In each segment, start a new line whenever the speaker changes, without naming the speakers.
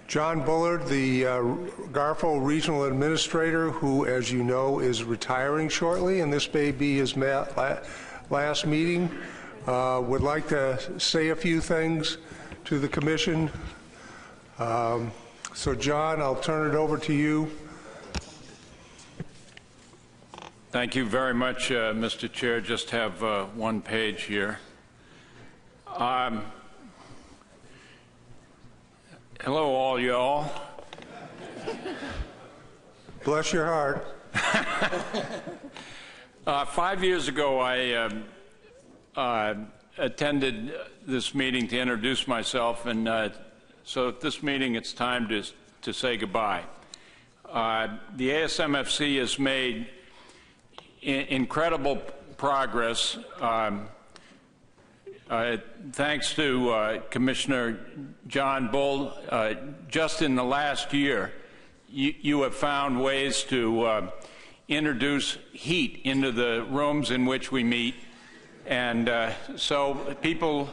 John Bullard, the Garfield Regional Administrator, who, as you know, is retiring shortly, and this may be his last meeting, would like to say a few things to the Commission. So, John, I'll turn it over to you.
Thank you very much, Mr. Chair. Just have one page here. Hello, all y'all.
Bless your heart.
5 years ago, I attended this meeting to introduce myself, and so at this meeting, it's time to say goodbye. The ASMFC has made incredible progress. Thanks to Commissioner John Bull, just in the last year, you have found ways to introduce heat into the rooms in which we meet, and so people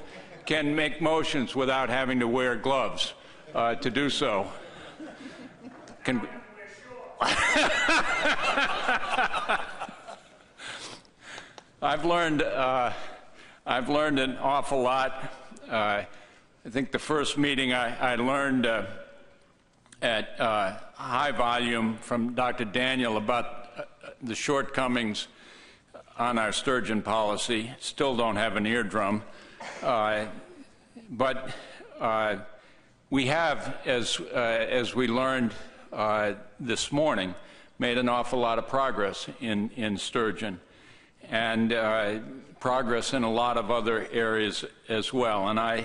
can make motions without having to wear gloves to do so. I've learned an awful lot. I think the first meeting I learned at high volume from Dr. Daniel about the shortcomings on our sturgeon policy. Still don't have an eardrum. But we have, as we learned this morning, made an awful lot of progress in sturgeon, and progress in a lot of other areas as well. And I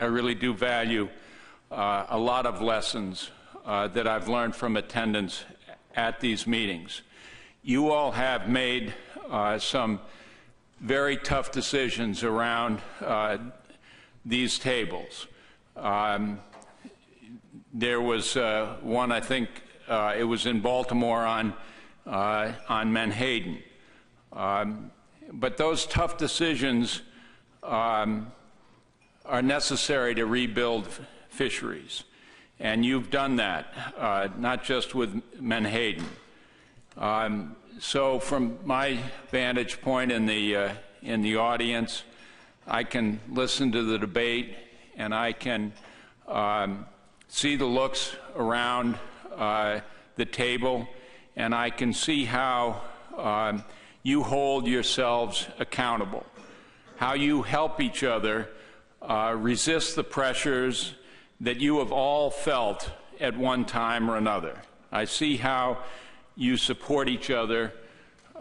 really do value a lot of lessons that I've learned from attendance at these meetings. You all have made some very tough decisions around these tables. There was one, I think it was in Baltimore on Menhaden. But those tough decisions are necessary to rebuild fisheries, and you've done that, not just with Menhaden. So from my vantage point in the audience, I can listen to the debate, and I can see the looks around the table, and I can see how you hold yourselves accountable, how you help each other resist the pressures that you have all felt at one time or another. I see how you support each other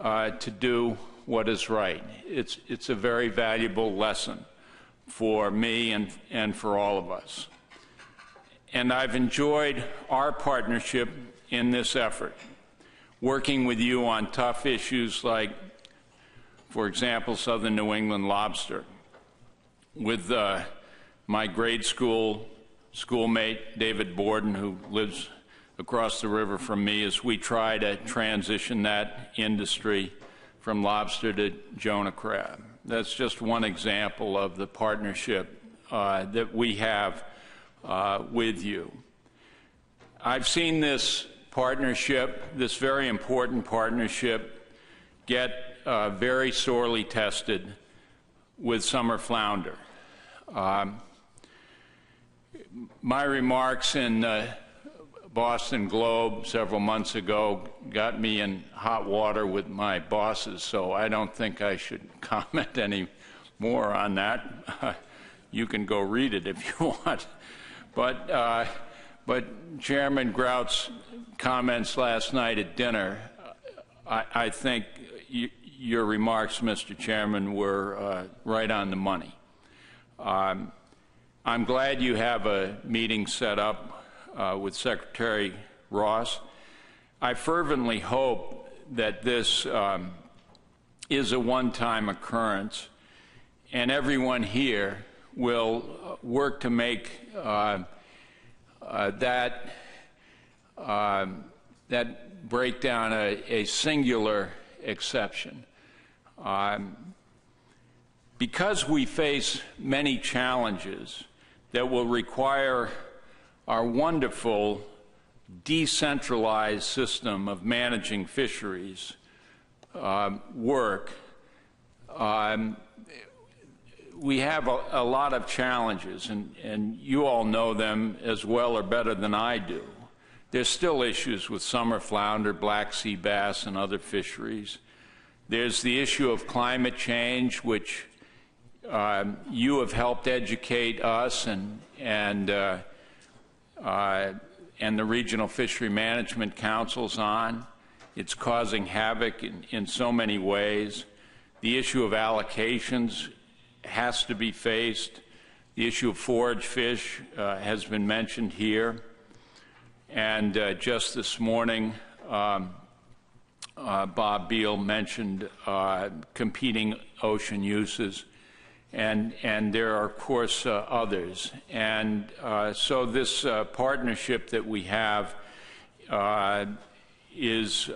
to do what is right. It's a very valuable lesson for me and for all of us. And I've enjoyed our partnership in this effort, working with you on tough issues like, for example, Southern New England lobster. With my grade school schoolmate, David Borden, who lives across the river from me, as we try to transition that industry from lobster to Jonah crab. That's just one example of the partnership that we have with you. I've seen this partnership, this very important partnership, get very sorely tested with summer flounder. My remarks in Boston Globe several months ago got me in hot water with my bosses, so I don't think I should comment any more on that. You can go read it if you want. But Chairman Grout's comments last night at dinner, I think your remarks, Mr. Chairman, were right on the money. I'm glad you have a meeting set up with Secretary Ross. I fervently hope that this is a one-time occurrence, and everyone here will work to make that breakdown a singular exception. Because we face many challenges that will require our wonderful decentralized system of managing fisheries work. We have a lot of challenges, and you all know them as well or better than I do. There's still issues with summer flounder, black sea bass, and other fisheries. There's the issue of climate change, which you have helped educate us and the regional fishery management councils on. It's causing havoc in so many ways. The issue of allocations has to be faced. The issue of forage fish has been mentioned here. And just this morning, Bob Beal mentioned competing ocean uses, and there are, of course, others. And so this partnership that we have is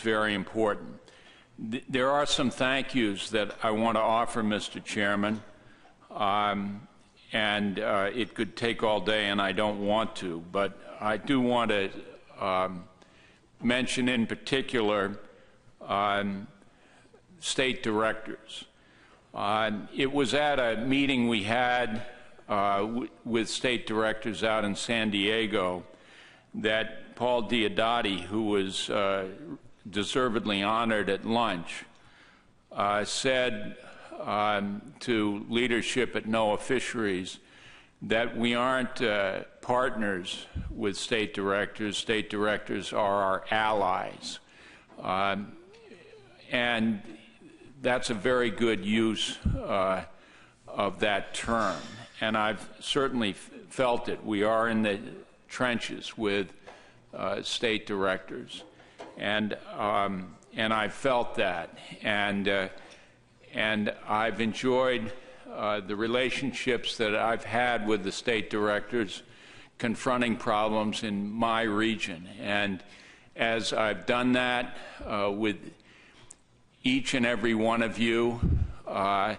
very important. There are some thank yous that I want to offer, Mr. Chairman, and it could take all day, and I don't want to, but I do want to mention in particular state directors. It was at a meeting we had with state directors out in San Diego that Paul Diodati, who was deservedly honored at lunch, said to leadership at NOAA Fisheries that we aren't partners with state directors. State directors are our allies. And that's a very good use of that term. And I've certainly felt it. We are in the trenches with state directors. And I felt that, and I've enjoyed the relationships that I've had with the state directors confronting problems in my region. And as I've done that with each and every one of you, I've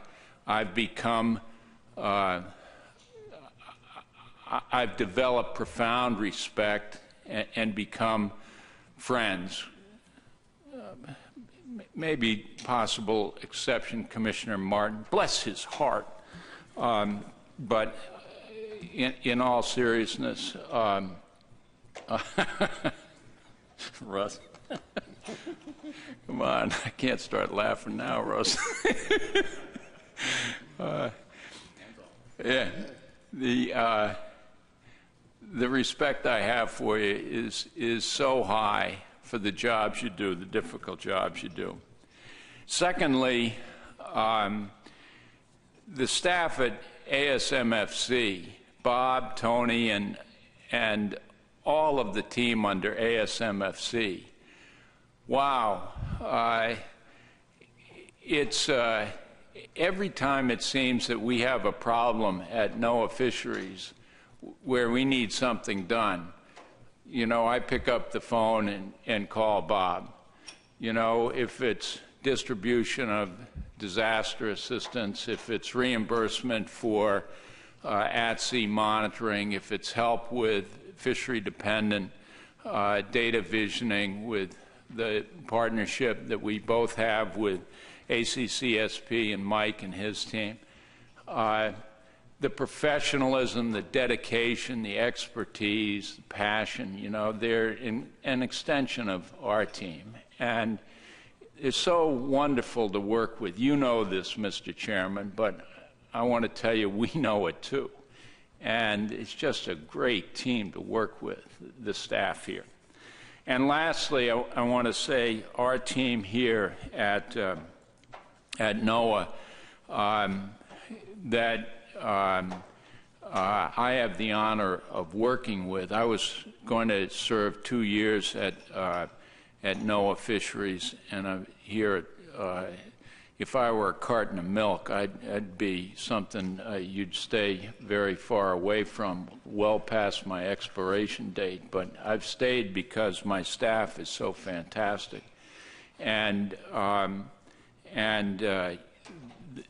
developed profound respect and become friends. Maybe possible exception, Commissioner Martin, bless his heart. But in all seriousness, Russ, come on, I can't start laughing now, Russ. Yeah, the respect I have for you is so high for the jobs you do, the difficult jobs you do. Secondly, the staff at ASMFC, Bob, Tony, and all of the team under ASMFC, wow, it's every time it seems that we have a problem at NOAA Fisheries where we need something done, you know, I pick up the phone and call Bob. You know, if it's distribution of disaster assistance, if it's reimbursement for at-sea monitoring, if it's help with fishery-dependent data visioning with the partnership that we both have with ACCSP and Mike and his team, the professionalism, the dedication, the expertise, the passion, you know, they're an extension of our team. And it's so wonderful to work with. You know this, Mr. Chairman, but I want to tell you we know it too. And it's just a great team to work with, the staff here. And lastly, I want to say our team here at NOAA that I have the honor of working with. I was going to serve 2 years at NOAA Fisheries, and I'm here. If I were a carton of milk, I'd be something you'd stay very far away from, well past my expiration date. But I've stayed because my staff is so fantastic, and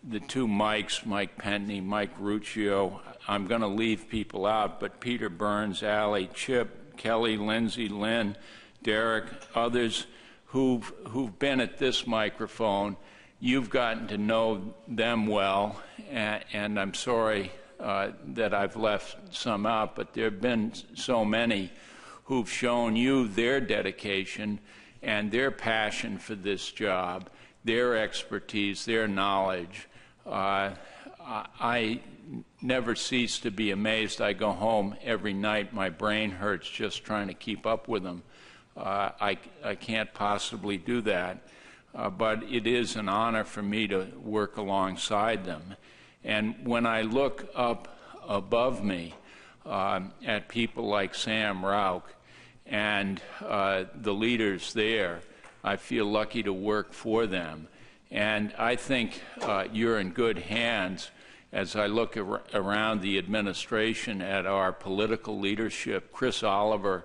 the two Mikes, Mike Pentney, Mike Ruccio. I'm going to leave people out, but Peter Burns, Allie, Chip, Kelly, Lindsay, Lynn, Derek, others who've been at this microphone. You've gotten to know them well, and I'm sorry that I've left some out, but there have been so many who've shown you their dedication and their passion for this job, their expertise, their knowledge. I never cease to be amazed. I go home every night, my brain hurts just trying to keep up with them. I can't possibly do that, but it is an honor for me to work alongside them. And when I look up above me at people like Sam Rauch and the leaders there, I feel lucky to work for them. And I think you're in good hands as I look around the administration at our political leadership. Chris Oliver,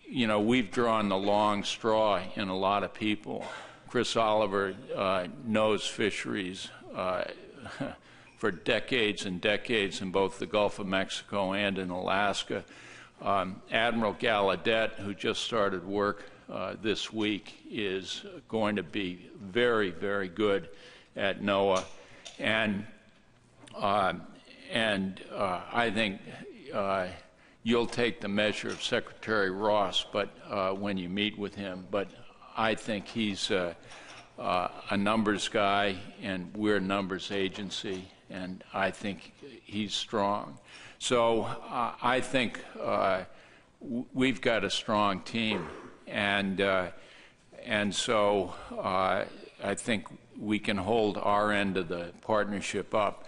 you know, we've drawn the long straw in a lot of people. Chris Oliver knows fisheries for decades and decades in both the Gulf of Mexico and in Alaska. Admiral Gallaudet, who just started work this week, is going to be very, very good at NOAA. And I think you'll take the measure of Secretary Ross, but when you meet with him. But I think he's a numbers guy, and we're a numbers agency, and I think he's strong. So I think we've got a strong team, and so I think we can hold our end of the partnership up.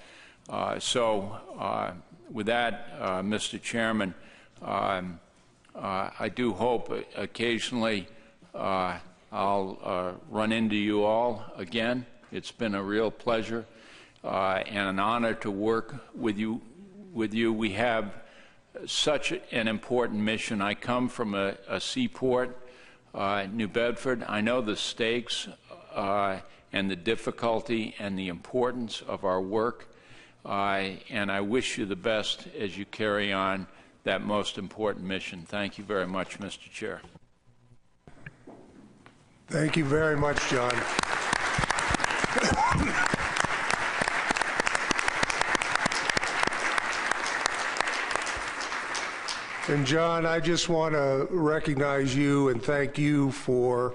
With that, Mr. Chairman, I do hope occasionally I'll run into you all again. It's been a real pleasure and an honor to work with you. We have such an important mission. I come from a seaport, New Bedford. I know the stakes and the difficulty and the importance of our work, and I wish you the best as you carry on that most important mission. Thank you very much, Mr. Chair.
Thank you very much, John. And John, I just want to recognize you and thank you for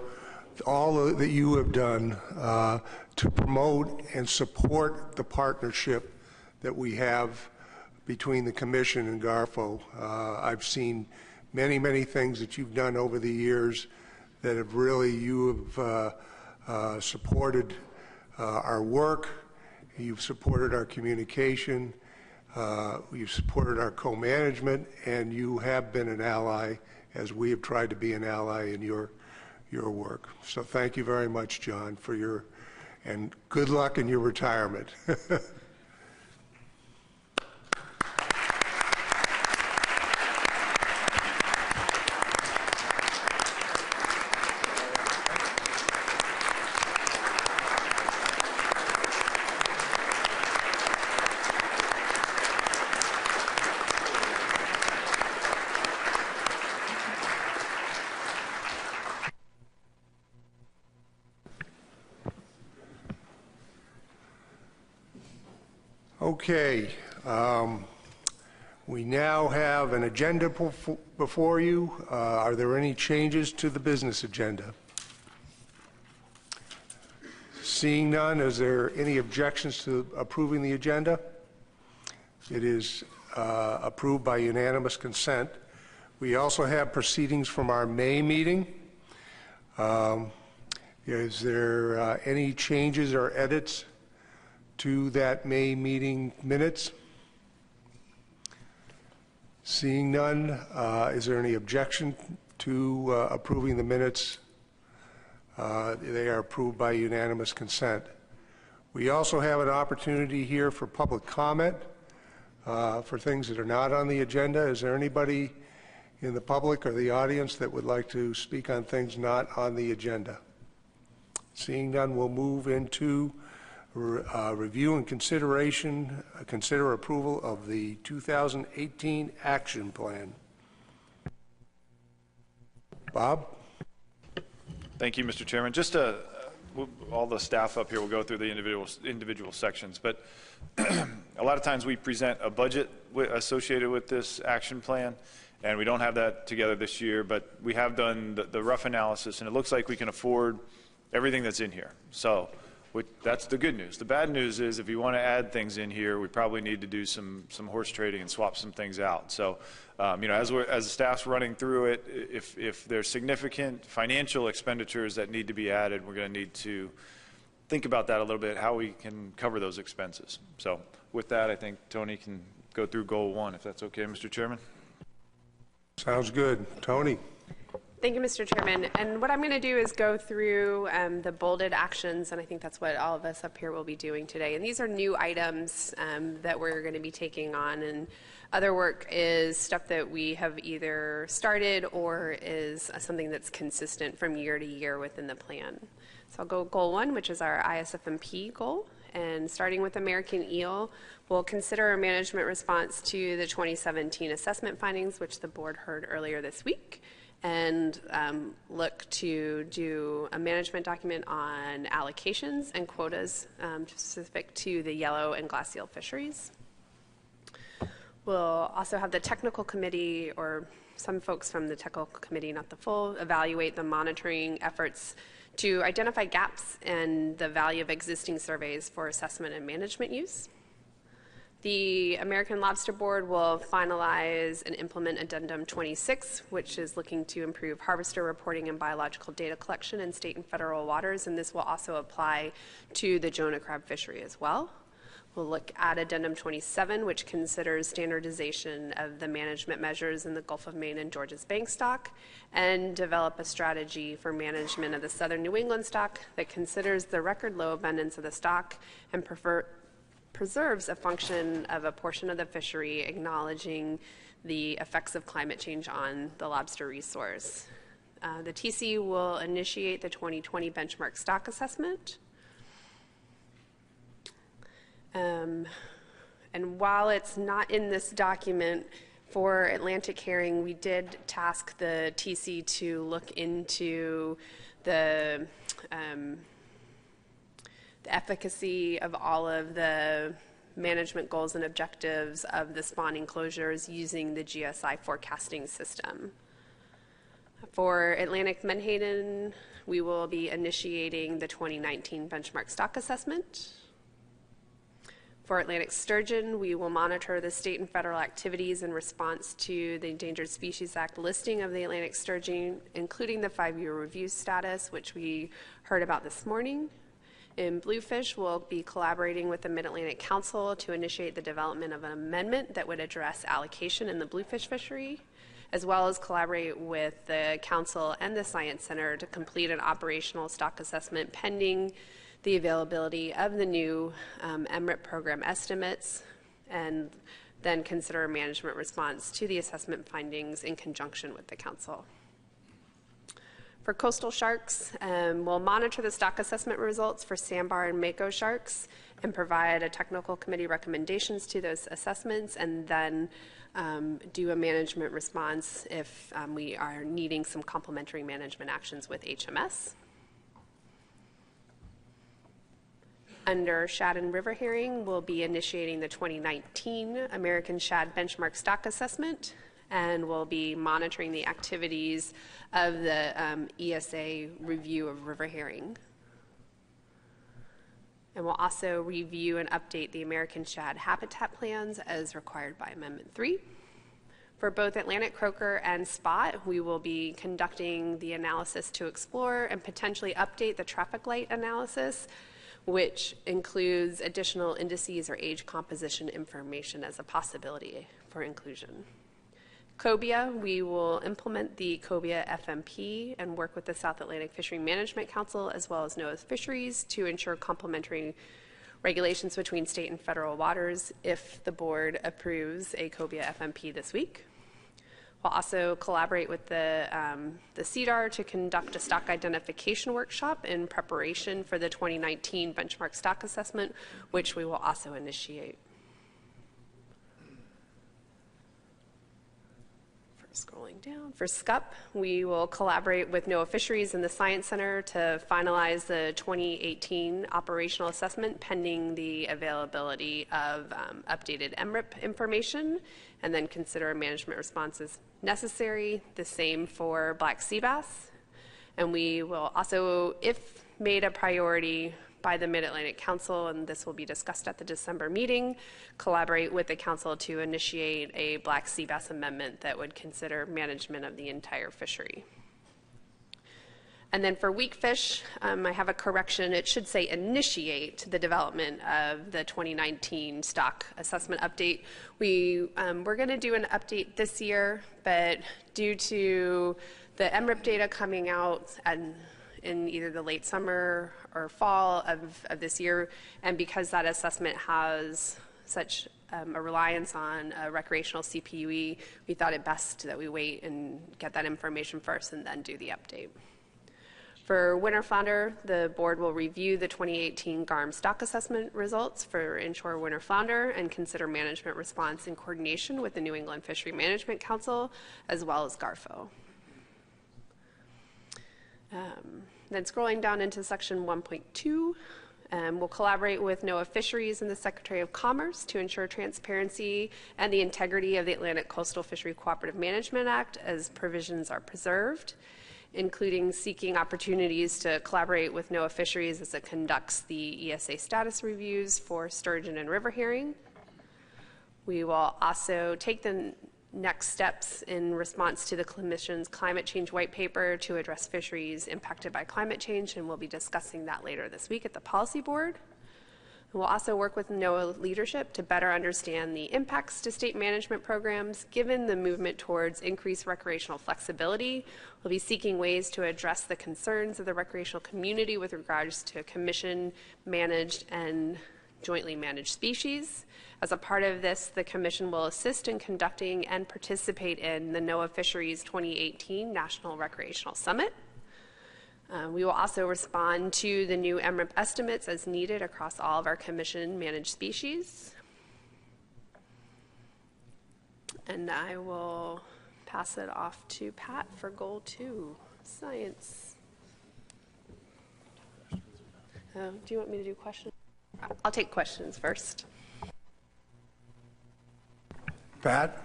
all that you have done to promote and support the partnership that we have between the Commission and GARFO. I've seen many, many things that you've done over the years that have really, you have supported our work, you've supported our communication, you've supported our co-management, and you have been an ally as we have tried to be an ally in your work. So thank you very much, John, for your, and good luck in your retirement. Okay, we now have an agenda before you. Are there any changes to the business agenda? Seeing none, is there any objections to approving the agenda? It is approved by unanimous consent. We also have proceedings from our May meeting. Is there any changes or edits to that May meeting minutes? Seeing none, is there any objection to approving the minutes? They are approved by unanimous consent. We also have an opportunity here for public comment for things that are not on the agenda. Is there anybody in the public or the audience that would like to speak on things not on the agenda? Seeing none, we'll move into Review and consider approval of the 2018 action plan. Bob?
Thank you, Mr. Chairman. Just all the staff up here will go through the individual sections, but a lot of times we present a budget associated with this action plan, and we don't have that together this year, but we have done the rough analysis, and it looks like we can afford everything that's in here. So that's the good news. The bad news is if you want to add things in here, we probably need to do some horse trading and swap some things out. So, you know, as the staff's running through it, if there's significant financial expenditures that need to be added, we're going to need to think about that a little bit, how we can cover those expenses. So with that, I think Tony can go through goal 1, if that's okay, Mr. Chairman.
Sounds good. Tony?
Thank you, Mr. Chairman. And what I'm going to do is go through the bolded actions, and I think that's what all of us up here will be doing today. And these are new items that we're going to be taking on, and other work is stuff that we have either started or is something that's consistent from year to year within the plan. So I'll go goal 1, which is our ISFMP goal. And starting with American Eel, we'll consider a management response to the 2017 assessment findings, which the board heard earlier this week, and look to do a management document on allocations and quotas specific to the yellow and glass eel fisheries. We'll also have the technical committee, or some folks from the technical committee, not the full, evaluate the monitoring efforts to identify gaps in the value of existing surveys for assessment and management use. The American Lobster Board will finalize and implement Addendum 26, which is looking to improve harvester reporting and biological data collection in state and federal waters, and this will also apply to the Jonah crab fishery as well. We'll look at Addendum 27, which considers standardization of the management measures in the Gulf of Maine and Georgia's bank stock, and develop a strategy for management of the southern New England stock that considers the record low abundance of the stock and preserves a function of a portion of the fishery, acknowledging the effects of climate change on the lobster resource. The TC will initiate the 2020 benchmark stock assessment. And while it's not in this document, for Atlantic herring, we did task the TC to look into the efficacy of all of the management goals and objectives of the spawning closures using the GSI forecasting system. For Atlantic menhaden, we will be initiating the 2019 benchmark stock assessment. For Atlantic sturgeon, we will monitor the state and federal activities in response to the Endangered Species Act listing of the Atlantic sturgeon, including the 5-year review status, which we heard about this morning. In bluefish, we'll be collaborating with the Mid-Atlantic Council to initiate the development of an amendment that would address allocation in the bluefish fishery, as well as collaborate with the Council and the Science Center to complete an operational stock assessment pending the availability of the new MRIP program estimates, and then consider a management response to the assessment findings in conjunction with the Council. For coastal sharks, we'll monitor the stock assessment results for sandbar and mako sharks and provide a technical committee recommendations to those assessments, and then do a management response if we are needing some complementary management actions with HMS. Under shad and river herring, we'll be initiating the 2019 American Shad Benchmark Stock Assessment, and we'll be monitoring the activities of the ESA review of river herring. And we'll also review and update the American Shad habitat plans as required by Amendment 3. For both Atlantic croaker and spot, we will be conducting the analysis to explore and potentially update the traffic light analysis, which includes additional indices or age composition information as a possibility for inclusion. Cobia, we will implement the Cobia FMP and work with the South Atlantic Fishery Management Council as well as NOAA Fisheries to ensure complementary regulations between state and federal waters if the board approves a Cobia FMP this week. We'll also collaborate with the CDAR to conduct a stock identification workshop in preparation for the 2019 benchmark stock assessment, which we will also initiate. Scrolling down, for SCUP, we will collaborate with NOAA Fisheries and the Science Center to finalize the 2018 operational assessment pending the availability of updated MRIP information, and then consider management responses necessary. The same for black sea bass. And we will also, if made a priority by the Mid-Atlantic Council, and this will be discussed at the December meeting, collaborate with the Council to initiate a black sea bass amendment that would consider management of the entire fishery. And then for weak fish, I have a correction. It should say initiate the development of the 2019 stock assessment update. We're going to do an update this year, but due to the MRIP data coming out in either the late summer or fall of this year, and because that assessment has such a reliance on a recreational CPUE, we thought it best that we wait and get that information first and then do the update. For winter flounder, the board will review the 2018 GARM stock assessment results for inshore winter flounder and consider management response in coordination with the New England Fishery Management Council, as well as GARFO. Then scrolling down into section 1.2, we'll collaborate with NOAA Fisheries and the Secretary of Commerce to ensure transparency and the integrity of the Atlantic Coastal Fishery Cooperative Management Act as provisions are preserved, including seeking opportunities to collaborate with NOAA Fisheries as it conducts the ESA status reviews for sturgeon and river herring. We will also take the next steps in response to the Commission's climate change white paper to address fisheries impacted by climate change, and we'll be discussing that later this week at the policy board. We'll also work with NOAA leadership to better understand the impacts to state management programs. Given the movement towards increased recreational flexibility, we'll be seeking ways to address the concerns of the recreational community with regards to commission-managed and jointly managed species. As a part of this, the Commission will assist in conducting and participate in the NOAA Fisheries 2018 National Recreational Summit. We will also respond to the new MRIP estimates as needed across all of our Commission-managed species. And I will pass it off to Pat for Goal 2, Science. Do you want me to do questions? I'll take questions first.
Pat?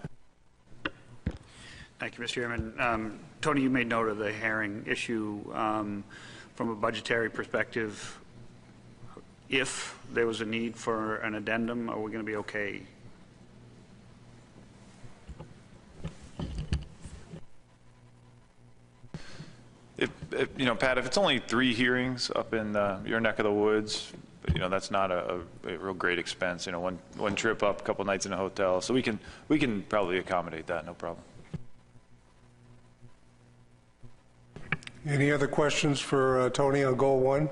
Thank you, Mr. Chairman. Tony, you made note of the herring issue. From a budgetary perspective, if there was a need for an addendum, are we going to be okay?
You know, Pat, if it's only 3 hearings up in your neck of the woods, you know, that's not a real great expense. You know, one trip up, a couple nights in a hotel, so we can probably accommodate that, no problem.
Any other questions for Tony on Goal 1?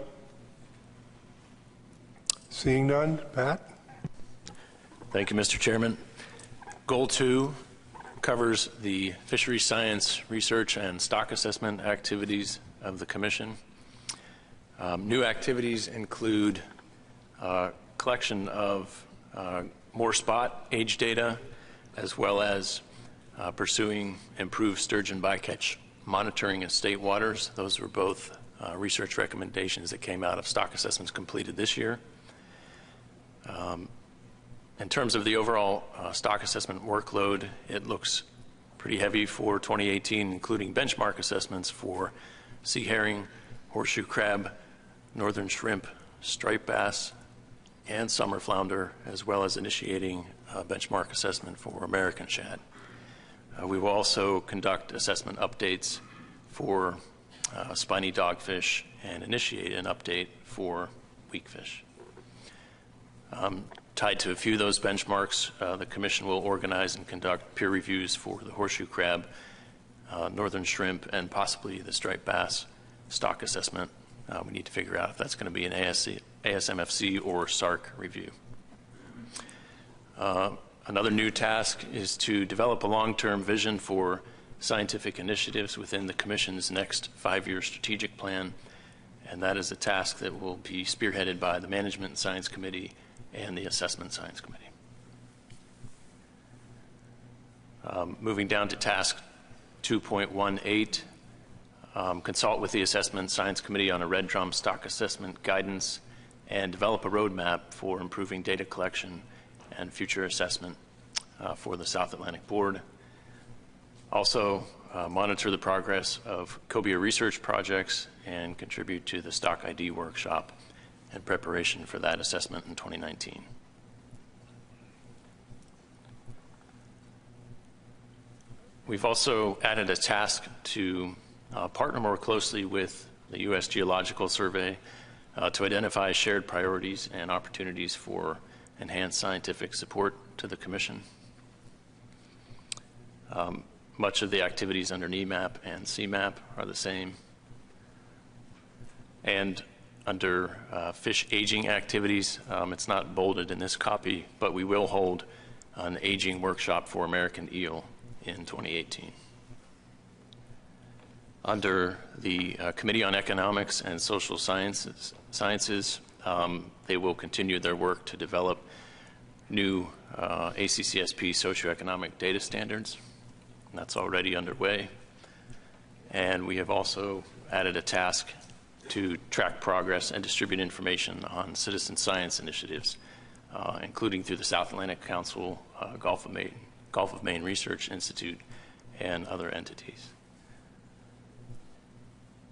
Seeing none, Pat?
Thank you, Mr. Chairman. Goal 2 covers the fishery science research and stock assessment activities of the Commission. New activities include collection of more spot age data, as well as pursuing improved sturgeon bycatch monitoring in state waters. Those were both research recommendations that came out of stock assessments completed this year. In terms of the overall stock assessment workload, it looks pretty heavy for 2018, including benchmark assessments for sea herring, horseshoe crab, northern shrimp, striped bass, and summer flounder, as well as initiating a benchmark assessment for American shad. We will also conduct assessment updates for spiny dogfish and initiate an update for weak fish. Tied to a few of those benchmarks, the Commission will organize and conduct peer reviews for the horseshoe crab, northern shrimp, and possibly the striped bass stock assessment. We need to figure out if that's going to be an ASMFC or SARC review. Another new task is to develop a long-term vision for scientific initiatives within the Commission's next 5-year strategic plan, and that is a task that will be spearheaded by the Management and Science Committee and the Assessment Science Committee. Moving down to task 2.18, consult with the Assessment Science Committee on a red drum stock assessment guidance and develop a roadmap for improving data collection and future assessment for the South Atlantic Board. Also, monitor the progress of COBIA research projects and contribute to the Stock ID workshop in preparation for that assessment in 2019. We've also added a task to partner more closely with the U.S. Geological Survey to identify shared priorities and opportunities for enhanced scientific support to the Commission. Much of the activities under NEMAP and CMAP are the same. And under fish aging activities, it's not bolded in this copy, but we will hold an aging workshop for American eel in 2018. Under the Committee on Economics and Social Sciences, they will continue their work to develop new ACCSP socioeconomic data standards. And that's already underway. And we have also added a task to track progress and distribute information on citizen science initiatives, including through the South Atlantic Council, Gulf of Maine Research Institute, and other entities.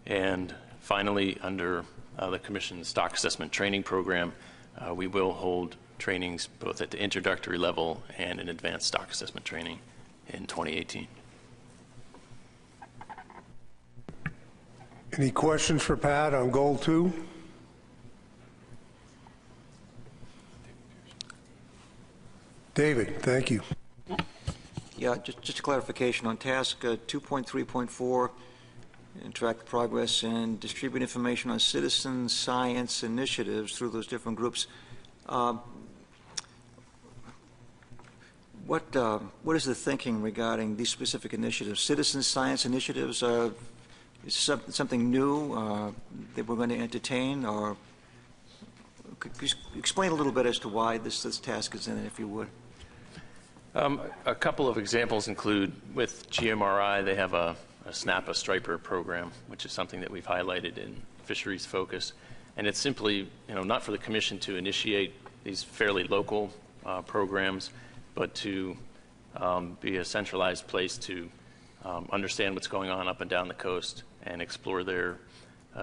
And finally, under the Commission's Stock Assessment Training Program, we will hold trainings both at the introductory level and in advanced stock assessment training in 2018.
Any questions for Pat on Goal 2? David, thank you.
Yeah, just a clarification on task 2.3.4, and track the progress and distribute information on citizen science initiatives through those different groups. What is the thinking regarding these specific initiatives? Citizen science initiatives is something new that we're going to entertain, or could you explain a little bit as to why this task is in it, if you would?
A couple of examples include with GMRI, they have a Snap a Striper program, which is something that we've highlighted in Fisheries Focus. And it's simply, not for the Commission to initiate these fairly local programs, but to be a centralized place to understand what's going on up and down the coast and explore their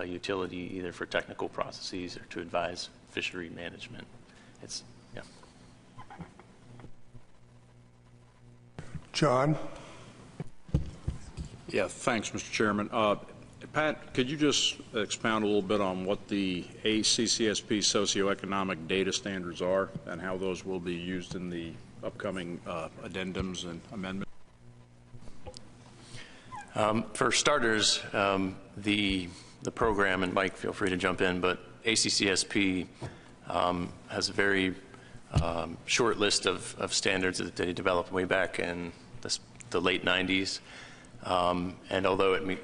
utility either for technical processes or to advise fishery management. Yeah.
John?
Yeah, thanks, Mr. Chairman. Pat, could you just expound a little bit on what the ACCSP socioeconomic data standards are and how those will be used in the upcoming addendums and amendments?
For starters, the program, and Mike, feel free to jump in, but ACCSP has a very short list of standards that they developed way back in the late 90s. And although it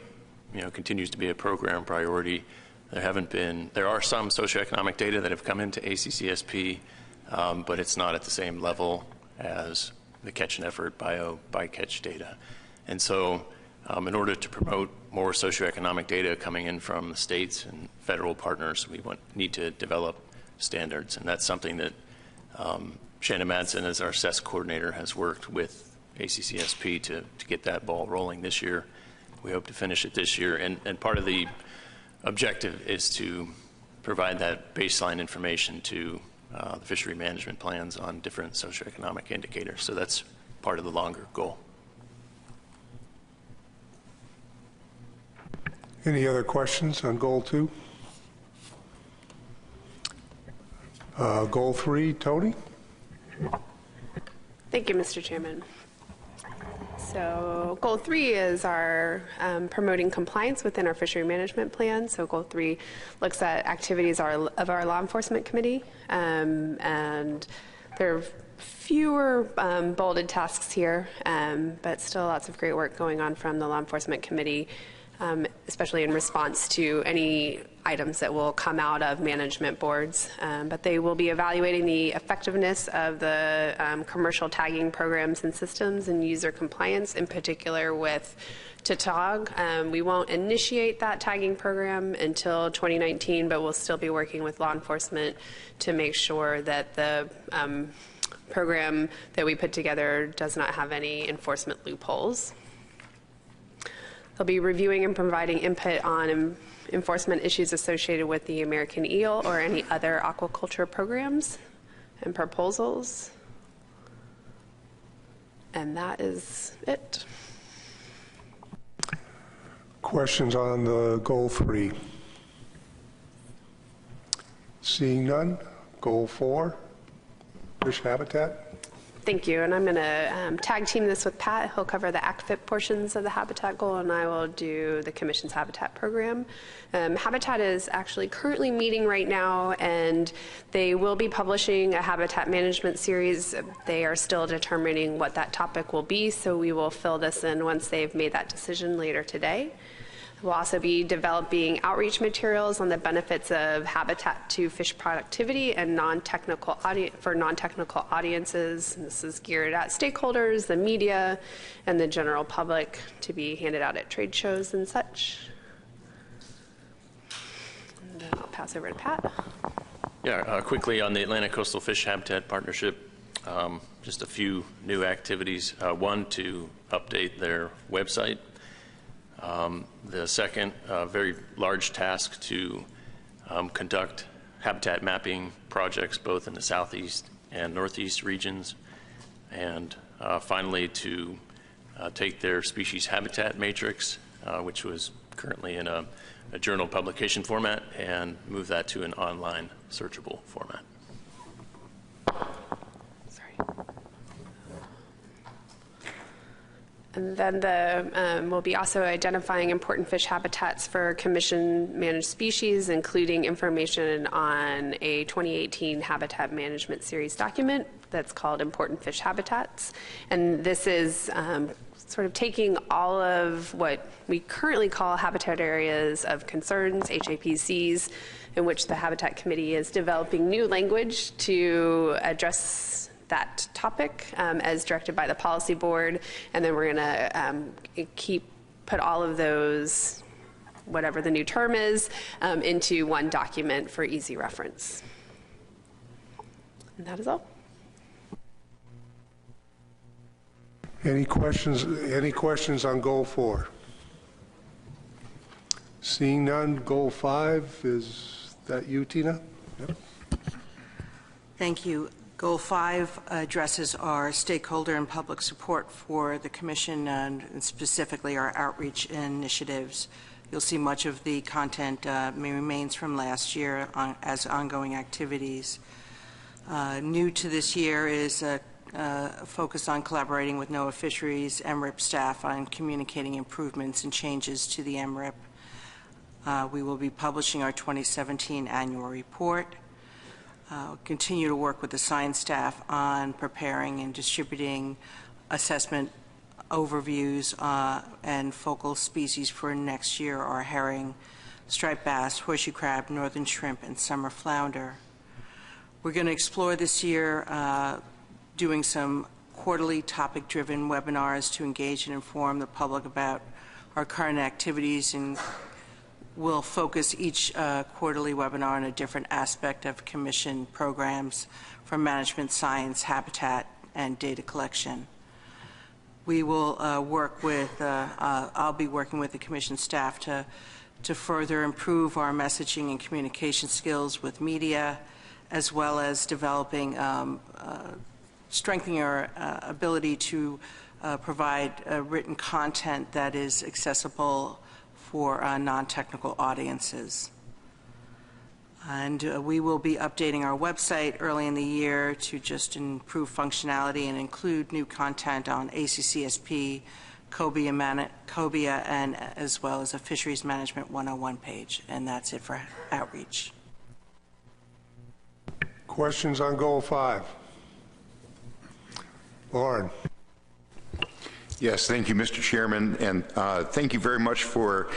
continues to be a program priority, there are some socioeconomic data that have come into ACCSP, but it's not at the same level as the catch and effort bycatch data. And so in order to promote more socioeconomic data coming in from the states and federal partners, we need to develop standards. And that's something that Shannon Madsen, as our CES coordinator, has worked with ACCSP to get that ball rolling this year. We hope to finish it this year. And part of the objective is to provide that baseline information to the fishery management plans on different socioeconomic indicators. So that's part of the longer goal.
Any other questions on Goal 2? Goal 3, Tony?
Thank you, Mr. Chairman. So Goal 3 is our promoting compliance within our fishery management plan. So Goal 3 looks at activities of our law enforcement committee, and there fewer bolded tasks here, but still lots of great work going on from the Law Enforcement Committee, especially in response to any items that will come out of management boards. But they will be evaluating the effectiveness of the commercial tagging programs and systems and user compliance, in particular with TTOG. We won't initiate that tagging program until 2019, but we'll still be working with law enforcement to make sure that the program that we put together does not have any enforcement loopholes. They'll be reviewing and providing input on enforcement issues associated with the American eel or any other aquaculture programs and proposals. And that is it.
Questions on the Goal 3? Seeing none. Goal 4, fish habitat.
Thank you, and I'm going to tag team this with Pat. He'll cover the ACFIP portions of the habitat goal, and I will do the Commission's habitat program. Habitat is actually currently meeting right now, and they will be publishing a habitat management series. They are still determining what that topic will be, so we will fill this in once they've made that decision later today. We'll also be developing outreach materials on the benefits of habitat to fish productivity and non-technical audiences. And this is geared at stakeholders, the media, and the general public to be handed out at trade shows and such. And then I'll pass over to Pat.
Yeah, quickly on the Atlantic Coastal Fish Habitat Partnership, just a few new activities. One, to update their website. The second, very large task to conduct habitat mapping projects both in the southeast and northeast regions. And finally, to take their species habitat matrix, which was currently in a journal publication format, and move that to an online searchable format.
And then we'll be also identifying important fish habitats for commission-managed species, including information on a 2018 Habitat Management Series document that's called Important Fish Habitats. And this is sort of taking all of what we currently call habitat areas of concerns, HAPCs, in which the Habitat Committee is developing new language to address that topic as directed by the policy board, and then we're going to put all of those, whatever the new term is, into one document for easy reference. And that is all.
Any questions? Any questions on Goal 4? Seeing none. Goal 5, is that you, Tina? Yep.
Thank you. Goal 5 addresses our stakeholder and public support for the Commission and specifically our outreach initiatives. You'll see much of the content remains from last year as ongoing activities. New to this year is a focus on collaborating with NOAA Fisheries, MRIP staff on communicating improvements and changes to the MRIP. We will be publishing our 2017 annual report. Continue to work with the science staff on preparing and distributing assessment overviews and focal species for next year are herring, striped bass, horseshoe crab, northern shrimp, and summer flounder. We're going to explore this year doing some quarterly topic-driven webinars to engage and inform the public about our current activities, and we'll focus each quarterly webinar on a different aspect of Commission programs from management, science, habitat, and data collection. We will work with, I'll be working with the Commission staff to further improve our messaging and communication skills with media, as well as developing, strengthening our ability to provide written content that is accessible for non-technical audiences. And we will be updating our website early in the year to just improve functionality and include new content on ACCSP, COBIA, and as well as a Fisheries Management 101 page. And that's it for outreach.
Questions on Goal 5? Lauren.
Yes, thank you, Mr. Chairman, and thank you very much for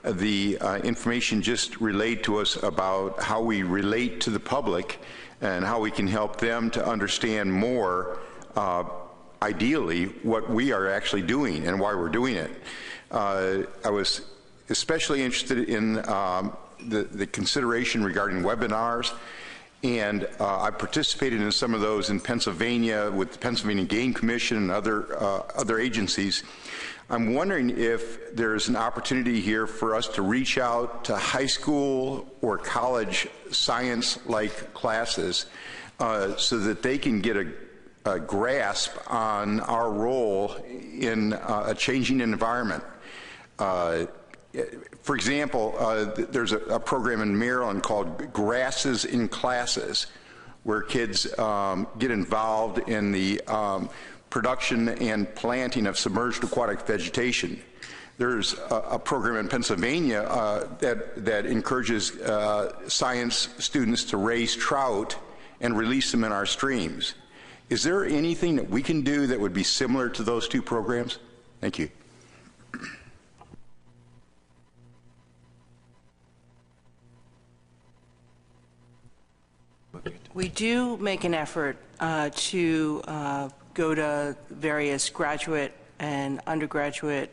the information just relayed to us about how we relate to the public and how we can help them to understand more, ideally, what we are actually doing and why we're doing it. I was especially interested in the consideration regarding webinars, and I participated in some of those in Pennsylvania with the Pennsylvania Game Commission and other agencies. I'm wondering if there's an opportunity here for us to reach out to high school or college science-like classes so that they can get a grasp on our role in a changing environment. For example, there's a program in Maryland called Grasses in Classes, where kids get involved in the production and planting of submerged aquatic vegetation. There's a program in Pennsylvania that encourages science students to raise trout and release them in our streams. Is there anything that we can do that would be similar to those two programs? Thank you.
We do make an effort to go to various graduate and undergraduate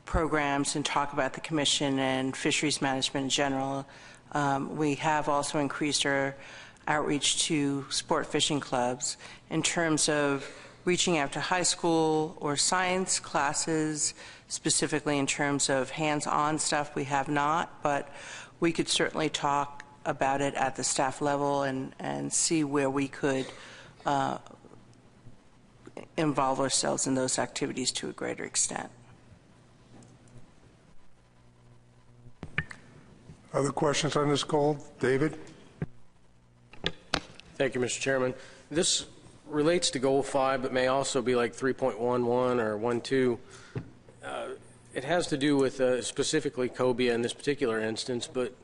programs and talk about the Commission and fisheries management in general. We have also increased our outreach to sport fishing clubs in terms of reaching out to high school or science classes, specifically in terms of hands-on stuff. We have not, but we could certainly talk about it at the staff level and see where we could involve ourselves in those activities to a greater extent.
Other questions on this goal? David?
Thank you, Mr. Chairman. This relates to Goal 5, but may also be like 3.11 or 1.2. It has to do with specifically cobia in this particular instance, but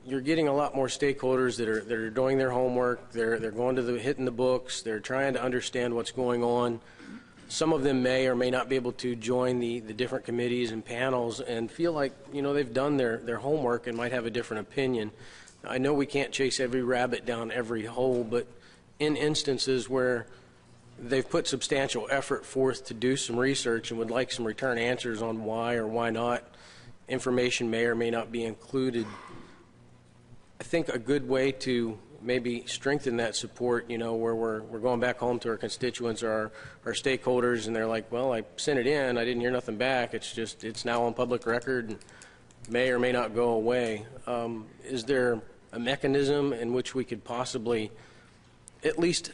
you're getting a lot more stakeholders that are doing their homework. They're going to hitting the books. They're trying to understand what's going on. Some of them may or may not be able to join the different committees and panels and feel like, you know, they've done their homework and might have a different opinion. I know we can't chase every rabbit down every hole, but in instances where they've put substantial effort forth to do some research and would like some return answers on why or why not information may or may not be included, I think a good way to maybe strengthen that support, you know, where we're going back home to our constituents or our stakeholders, and they're like, well, I sent it in, I didn't hear nothing back, it's now on public record and may or may not go away. Is there a mechanism in which we could possibly at least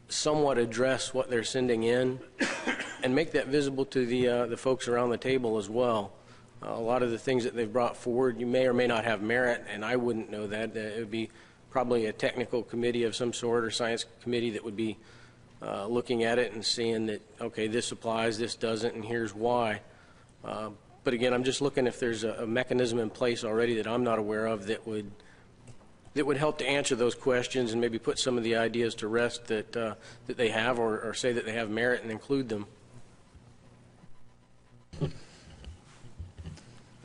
somewhat address what they're sending in and make that visible to the folks around the table as well? A lot of the things that they've brought forward, you may or may not have merit, and I wouldn't know that. It would be probably a technical committee of some sort or science committee that would be looking at it and seeing that, okay, this applies, this doesn't, and here's why. But again, I'm just looking if there's a mechanism in place already that I'm not aware of that would help to answer those questions and maybe put some of the ideas to rest that that they have or say that they have merit and include them.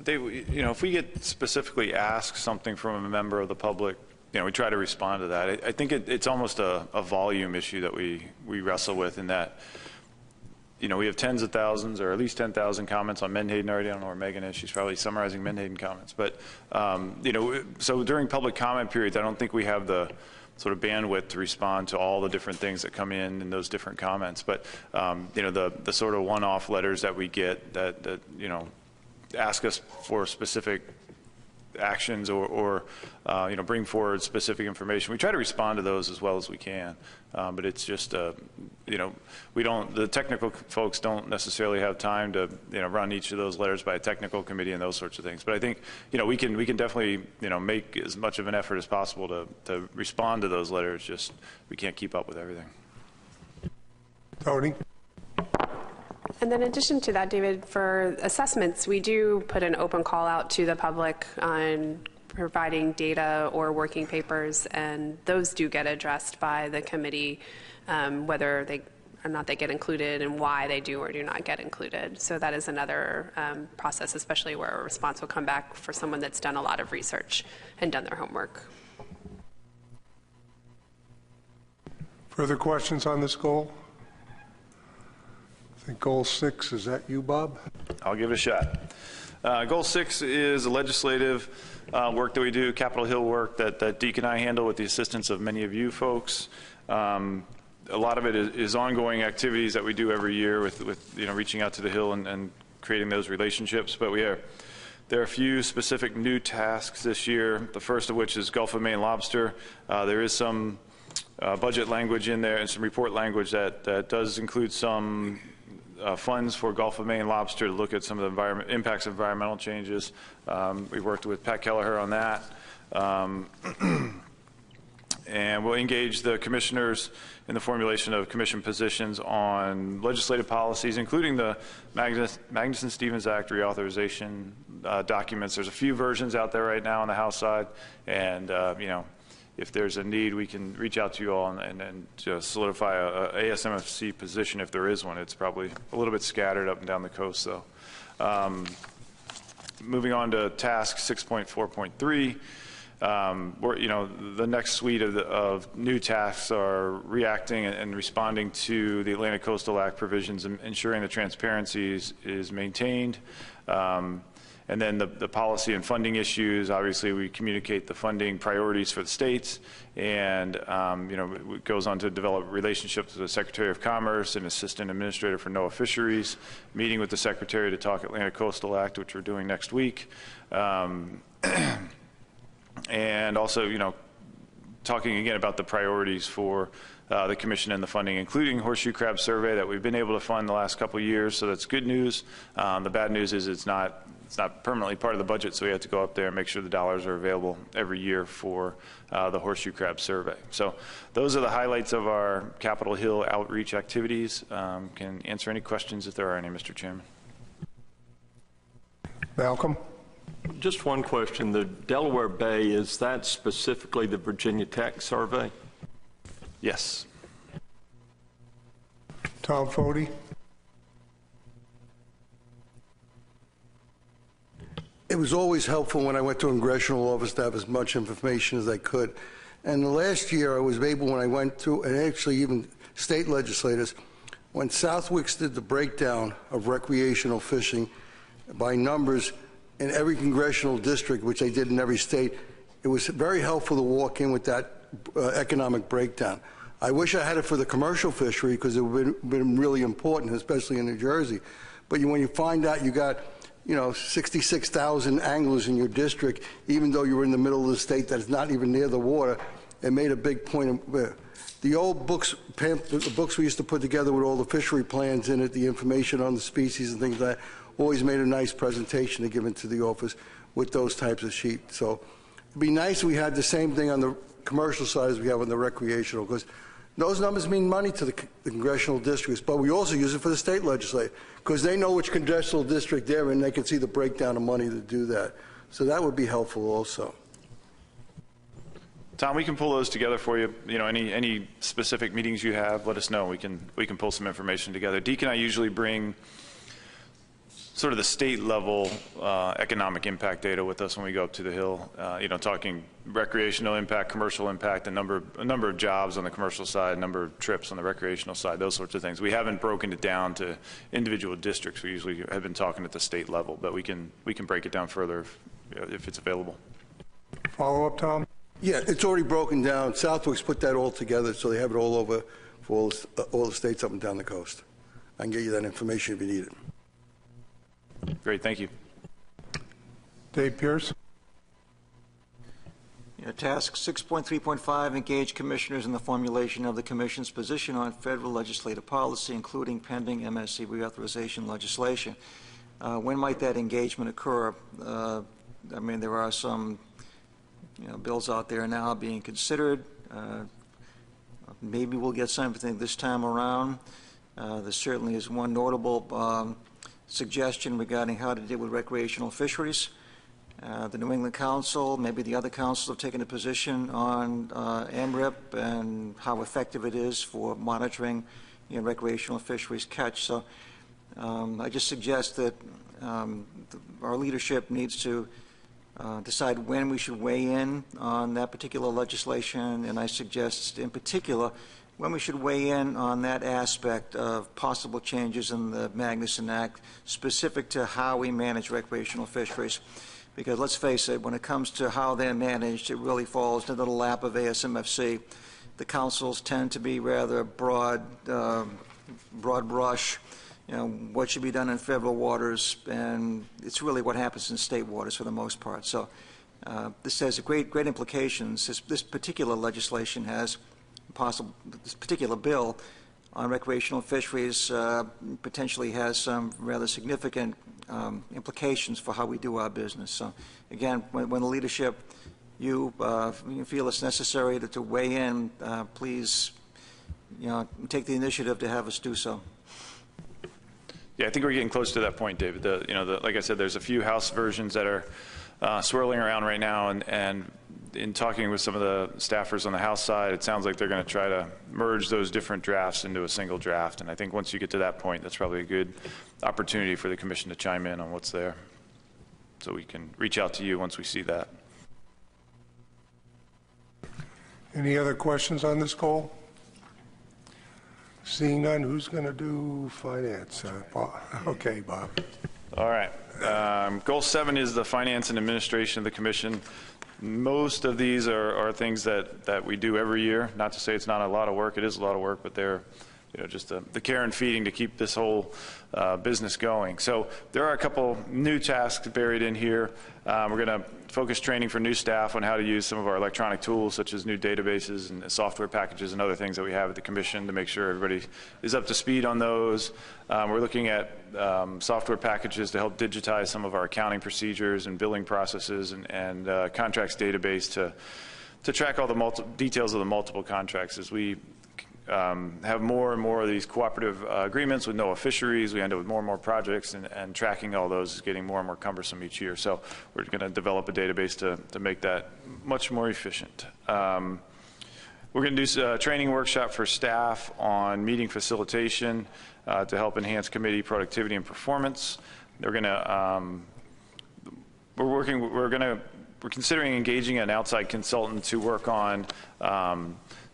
Dave, you know, if we get specifically asked something from a member of the public, you know, we try to respond to that. I think it's almost a volume issue that we wrestle with, in that, you know, we have tens of thousands or at least 10,000 comments on Menhaden already. I don't know where Megan is. She's probably summarizing Menhaden comments. But, you know, so during public comment periods, I don't think we have the sort of bandwidth to respond to all the different things that come in those different comments. But, you know, the sort of one-off letters that we get that you know, ask us for specific actions or you know, bring forward specific information. We try to respond to those as well as we can, but it's just you know, the technical folks don't necessarily have time to, you know, run each of those letters by a technical committee and those sorts of things. But I think, you know, we can definitely, you know, make as much of an effort as possible to respond to those letters. Just we can't keep up with everything.
Tony?
And then in addition to that, David, for assessments, we do put an open call out to the public on providing data or working papers, and those do get addressed by the committee, whether they not they get included and why they do or do not get included. So that is another process, especially where a response will come back for someone that's done a lot of research and done their homework.
Further questions on this goal? I think goal 6, is that you, Bob?
I'll give it a shot. Goal 6 is legislative work that we do, Capitol Hill work that Deke and I handle with the assistance of many of you folks. A lot of it is ongoing activities that we do every year with reaching out to the Hill and creating those relationships. But there are a few specific new tasks this year, the first of which is Gulf of Maine lobster. There is some budget language in there and some report language that does include some funds for Gulf of Maine lobster to look at some of the impacts of environmental changes. We've worked with Pat Kelleher on that. And we'll engage the commissioners in the formulation of commission positions on legislative policies, including the Magnuson-Stevens Act reauthorization documents. There's a few versions out there right now on the House side, and if there's a need, we can reach out to you all and just solidify a ASMFC position if there is one. It's probably a little bit scattered up and down the coast, though. Moving on to task 6.4.3. The next suite of new tasks are reacting and responding to the Atlantic Coastal Act provisions and ensuring the transparency is maintained. And then the policy and funding issues, obviously we communicate the funding priorities for the states, and it goes on to develop relationships with the Secretary of Commerce and Assistant Administrator for NOAA Fisheries, meeting with the Secretary to talk Atlantic Coastal Act, which we're doing next week. And also, talking again about the priorities for the commission and the funding, including horseshoe crab survey that we've been able to fund the last couple of years. So that's good news. The bad news is it's not permanently part of the budget, so we have to go up there and make sure the dollars are available every year for the horseshoe crab survey. So those are the highlights of our Capitol Hill outreach activities. Can answer any questions if there are any, Mr. Chairman.
Malcolm?
Just one question. The Delaware Bay, is that specifically the Virginia Tech survey?
Yes.
Tom Foti?
It was always helpful when I went to a congressional office to have as much information as I could. And the last year I was able, when I went to, and actually even state legislators, when Southwick's did the breakdown of recreational fishing by numbers in every congressional district, which they did in every state, it was very helpful to walk in with that economic breakdown. I wish I had it for the commercial fishery because it would have been really important, especially in New Jersey. But when you find out you got 66,000 anglers in your district, even though you were in the middle of the state that is not even near the water, it made a big point of the old books, the books we used to put together with all the fishery plans in it, the information on the species and things like that, always made a nice presentation to give into the office with those types of sheets. So it'd be nice if we had the same thing on the commercial side as we have on the recreational, because those numbers mean money to the congressional districts, but we also use it for the state legislature because they know which congressional district they're in. They can see the breakdown of money to do that. So that would be helpful also.
Tom, we can pull those together for you. Any specific meetings you have, let us know. We can pull some information together. Deke and I usually bring sort of the state level economic impact data with us when we go up to the Hill, talking recreational impact, commercial impact, a number of jobs on the commercial side, a number of trips on the recreational side, those sorts of things. We haven't broken it down to individual districts. We usually have been talking at the state level, but we can break it down further if it's available.
Follow up, Tom?
Yeah, it's already broken down. Southwick's put that all together, so they have it all over for all the states up and down the coast. I can get you that information if you need it.
Great, thank you.
Dave Pierce?
Task 6.3.5, engage commissioners in the formulation of the commission's position on federal legislative policy, including pending MSC reauthorization legislation. When might that engagement occur? There are some bills out there now being considered. Maybe we'll get something this time around. There certainly is one notable suggestion regarding how to deal with recreational fisheries. The New England Council, maybe the other councils have taken a position on AMRIP and how effective it is for monitoring, recreational fisheries catch. So I just suggest that our leadership needs to decide when we should weigh in on that particular legislation, and I suggest in particular when we should weigh in on that aspect of possible changes in the Magnuson Act specific to how we manage recreational fisheries. Because let's face it, when it comes to how they're managed, it really falls into the lap of ASMFC. The councils tend to be rather broad brush, what should be done in federal waters, and it's really what happens in state waters for the most part. So this has great implications. This particular legislation has this particular bill on recreational fisheries potentially has some rather significant implications for how we do our business. So again, when the leadership, you feel it's necessary to weigh in, please take the initiative to have us do so.
Yeah, I think we're getting close to that point, David. Like I said, there's a few House versions that are swirling around right now, and in talking with some of the staffers on the House side, it sounds like they're going to try to merge those different drafts into a single draft. And I think once you get to that point, that's probably a good opportunity for the Commission to chime in on what's there. So we can reach out to you once we see that.
Any other questions on this goal? Seeing none, who's going to do finance? Bob. Okay, Bob.
All right. Goal 7 is the finance and administration of the Commission. Most of these are things that we do every year. Not to say it's not a lot of work. It is a lot of work, but they're just the care and feeding to keep this whole business going. So there are a couple new tasks buried in here. We're going to focus training for new staff on how to use some of our electronic tools, such as new databases and software packages and other things that we have at the Commission to make sure everybody is up to speed on those. We're looking at software packages to help digitize some of our accounting procedures and billing processes and contracts database to track all the details of the multiple contracts. As we have more and more of these cooperative agreements with NOAA fisheries, we end up with more and more projects, and tracking all those is getting more and more cumbersome each year. So we're going to develop a database to make that much more efficient. We're going to do a training workshop for staff on meeting facilitation to help enhance committee productivity and performance. We're considering engaging an outside consultant to work on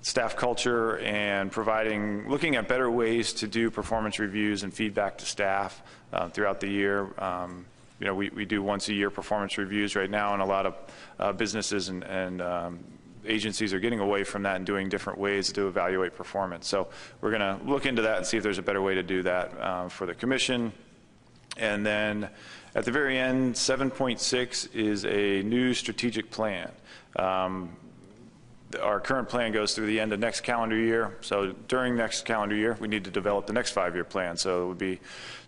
staff culture and looking at better ways to do performance reviews and feedback to staff throughout the year. We do once a year performance reviews right now, and a lot of businesses and agencies are getting away from that and doing different ways to evaluate performance. So we're going to look into that and see if there's a better way to do that for the Commission. And then at the very end, 7.6 is a new strategic plan. Our current plan goes through the end of next calendar year. So during next calendar year, we need to develop the next 5-year plan. So it would be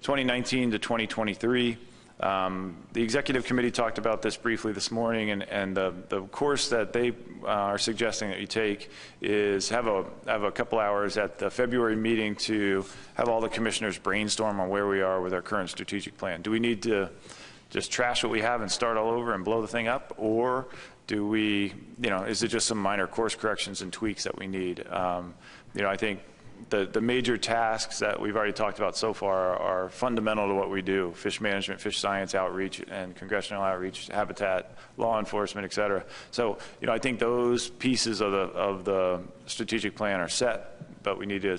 2019 to 2023. The Executive Committee talked about this briefly this morning, and the course that they are suggesting that you take is have a couple hours at the February meeting to have all the commissioners brainstorm on where we are with our current strategic plan. Do we need to just trash what we have and start all over and blow the thing up, or do we, is it just some minor course corrections and tweaks that we need? I think the major tasks that we've already talked about so far are fundamental to what we do: fish management, fish science outreach, and congressional outreach, habitat, law enforcement, et cetera. So, I think those pieces of the strategic plan are set, but we need to,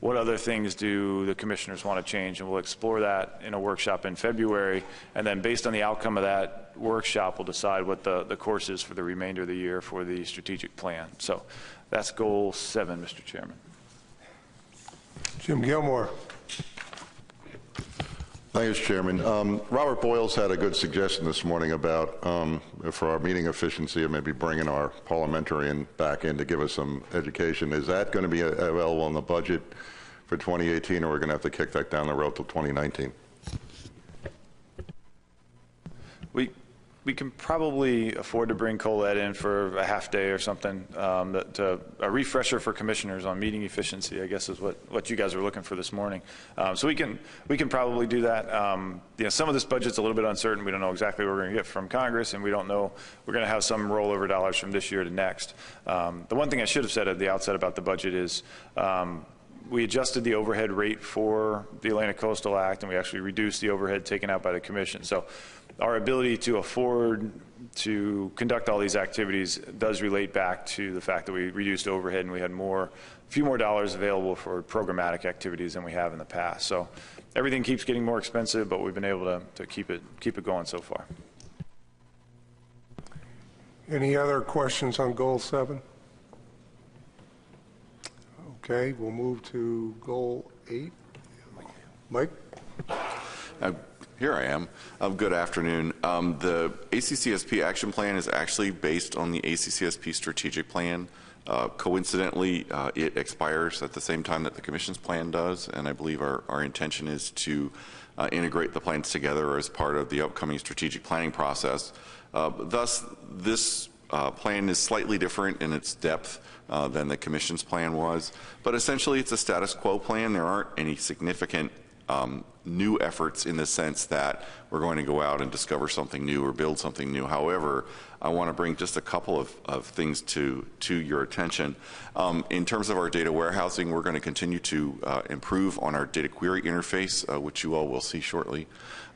what other things do the commissioners want to change? And we'll explore that in a workshop in February. And then based on the outcome of that workshop, we'll decide what the course is for the remainder of the year for the strategic plan. So that's goal 7, Mr. Chairman.
Jim Gilmore.
Thank you, Mr. Chairman. Robert Boyles had a good suggestion this morning about, for our meeting efficiency, of maybe bringing our parliamentarian back in to give us some education. Is that going to be available in the budget for 2018, or we're going to have to kick that down the road till 2019?
We can probably afford to bring Colette in for a half day or something, a refresher for commissioners on meeting efficiency, I guess, is what you guys are looking for this morning. So we can probably do that. Some of this budget's a little bit uncertain. We don't know exactly what we're going to get from Congress, and we don't know. We're going to have some rollover dollars from this year to next. The one thing I should have said at the outset about the budget is we adjusted the overhead rate for the Atlantic Coastal Act, and we actually reduced the overhead taken out by the commission. So our ability to afford to conduct all these activities does relate back to the fact that we reduced overhead and we had a few more dollars available for programmatic activities than we have in the past. So everything keeps getting more expensive, but we've been able to keep it going so far.
Any other questions on Goal 7? Okay, we'll move to Goal 8. Mike?
Here I am. Good afternoon. The ACCSP action plan is actually based on the ACCSP strategic plan. Coincidentally, it expires at the same time that the Commission's plan does, and I believe our intention is to integrate the plans together as part of the upcoming strategic planning process. Thus, this plan is slightly different in its depth than the Commission's plan was, but essentially it's a status quo plan. There aren't any significant new efforts in the sense that we're going to go out and discover something new or build something new. However, I want to bring just a couple of things to your attention. In terms of our data warehousing, we're going to continue to improve on our data query interface, which you all will see shortly,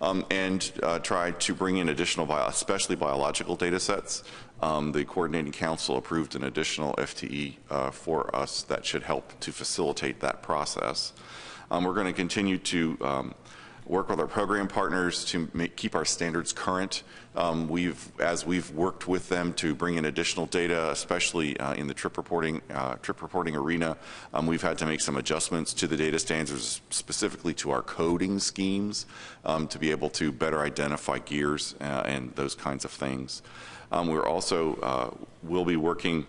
and try to bring in additional, especially biological data sets. The Coordinating Council approved an additional FTE for us that should help to facilitate that process. We're going to continue to work with our program partners to keep our standards current. As we've worked with them to bring in additional data, especially in the trip reporting arena, we've had to make some adjustments to the data standards, specifically to our coding schemes, to be able to better identify gears and those kinds of things. We're also will be working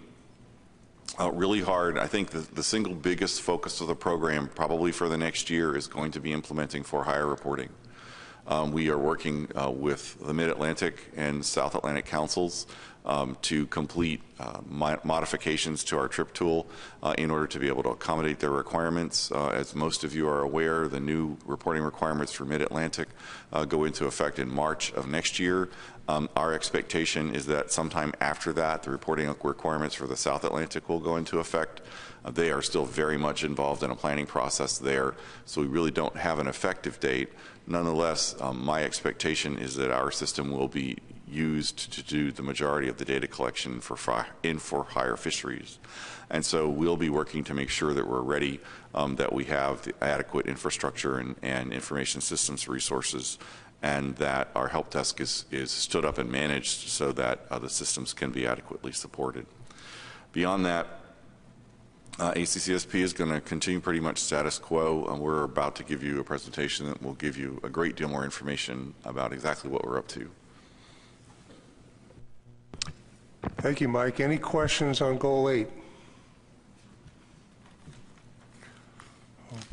really hard. I think the single biggest focus of the program probably for the next year is going to be implementing for-hire reporting. We are working with the Mid-Atlantic and South Atlantic councils to complete modifications to our trip tool in order to be able to accommodate their requirements. As most of you are aware, the new reporting requirements for Mid-Atlantic go into effect in March of next year. Our expectation is that sometime after that, the reporting requirements for the South Atlantic will go into effect. They are still very much involved in a planning process there, so we really don't have an effective date. Nonetheless, my expectation is that our system will be used to do the majority of the data collection for-hire fisheries. And so we'll be working to make sure that we're ready, that we have the adequate infrastructure and information systems resources, and that our help desk is stood up and managed so that the systems can be adequately supported. Beyond that, ACCSP is going to continue pretty much status quo. We're about to give you a presentation that will give you a great deal more information about exactly what we're up to.
Thank you, Mike. Any questions on Goal 8?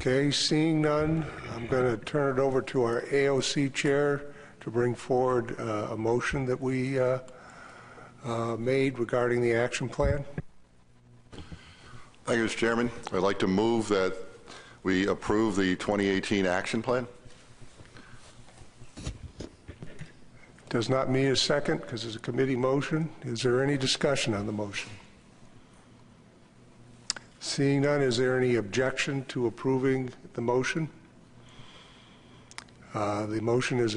Okay, seeing none, I'm going to turn it over to our AOC chair to bring forward a motion that we made regarding the action plan.
Thank you, Mr. Chairman. I'd like to move that we approve the 2018 action plan.
Does not need a second because it's a committee motion. Is there any discussion on the motion? Seeing none, is there any objection to approving the motion? The motion is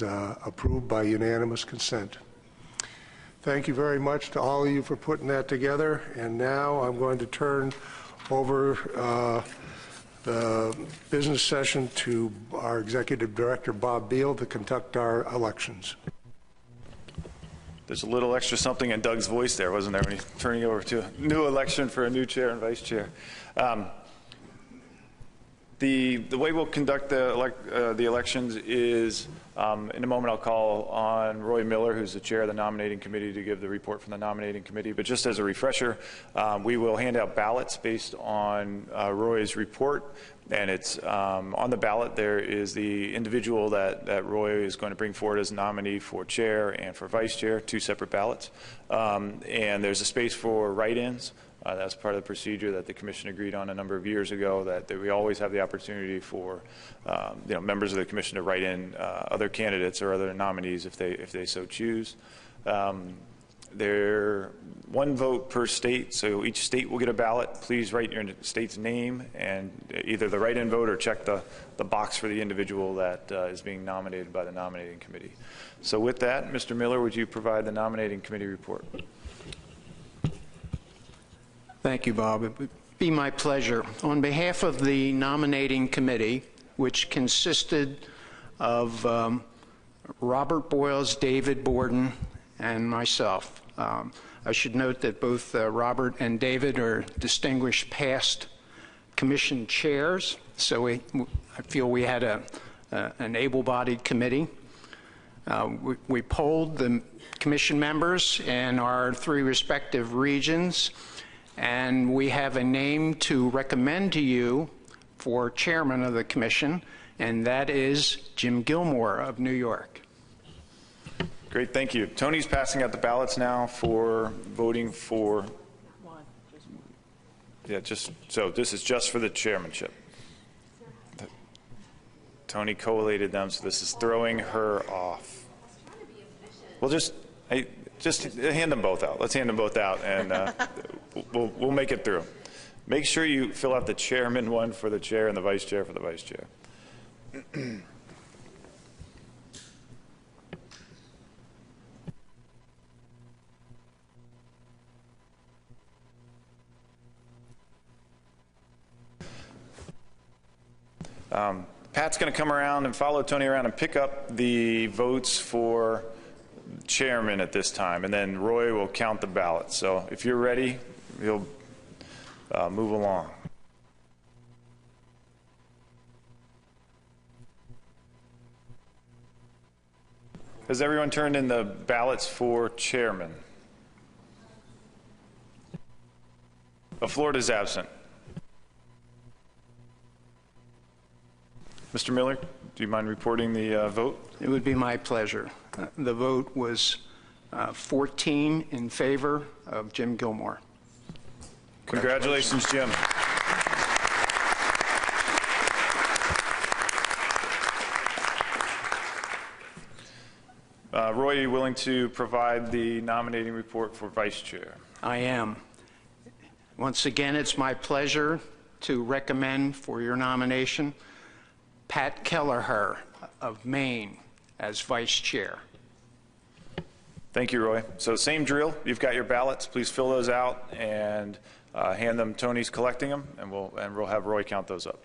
approved by unanimous consent. Thank you very much to all of you for putting that together. And now I'm going to turn over the business session to our Executive Director, Bob Beal, to conduct our elections.
There's a little extra something in Doug's voice there, wasn't there, when he's turning over to a new election for a new chair and vice chair. The way we'll conduct the elections is, in a moment I'll call on Roy Miller, who's the chair of the nominating committee, to give the report from the nominating committee. But just as a refresher, we will hand out ballots based on Roy's report. And it's on the ballot there is the individual that Roy is going to bring forward as a nominee for chair and for vice chair, 2 separate ballots. And there's a space for write-ins. That's part of the procedure that the commission agreed on a number of years ago, that we always have the opportunity for members of the commission to write in other candidates or other nominees if they so choose. They're one vote per state, so each state will get a ballot. Please write your state's name and either the write-in vote or check the box for the individual that is being nominated by the nominating committee. So with that, Mr. Miller, would you provide the nominating committee report?
Thank you, Bob. It would be my pleasure. On behalf of the nominating committee, which consisted of Robert Boyles, David Borden, and myself. I should note that both Robert and David are distinguished past commission chairs, so I feel we had an able-bodied committee. We polled the commission members in our 3 respective regions, and we have a name to recommend to you for chairman of the commission, and that is Jim Gilmore of New York.
Great, thank you. Tony's passing out the ballots now for voting for. Yeah, so this is just for the chairmanship. Tony collated them, so this is throwing her off. Well, just hand them both out. Let's hand them both out, and we'll make it through. Make sure you fill out the chairman one for the chair and the vice chair for the vice chair. Pat's going to come around and follow Tony around and pick up the votes for chairman at this time, and then Roy will count the ballots. So if you're ready, he'll move along. Has everyone turned in the ballots for chairman? Florida's absent. Mr. Miller, do you mind reporting the vote?
It would be my pleasure. The vote was 14 in favor of Jim Gilmore.
Congratulations, Jim. Roy, are you willing to provide the nominating report for vice chair?
I am. Once again, it's my pleasure to recommend for your nomination Pat Kelleher of Maine as vice chair.
Thank you, Roy. So same drill. You've got your ballots. Please fill those out and hand them. Tony's collecting them, and we'll have Roy count those up.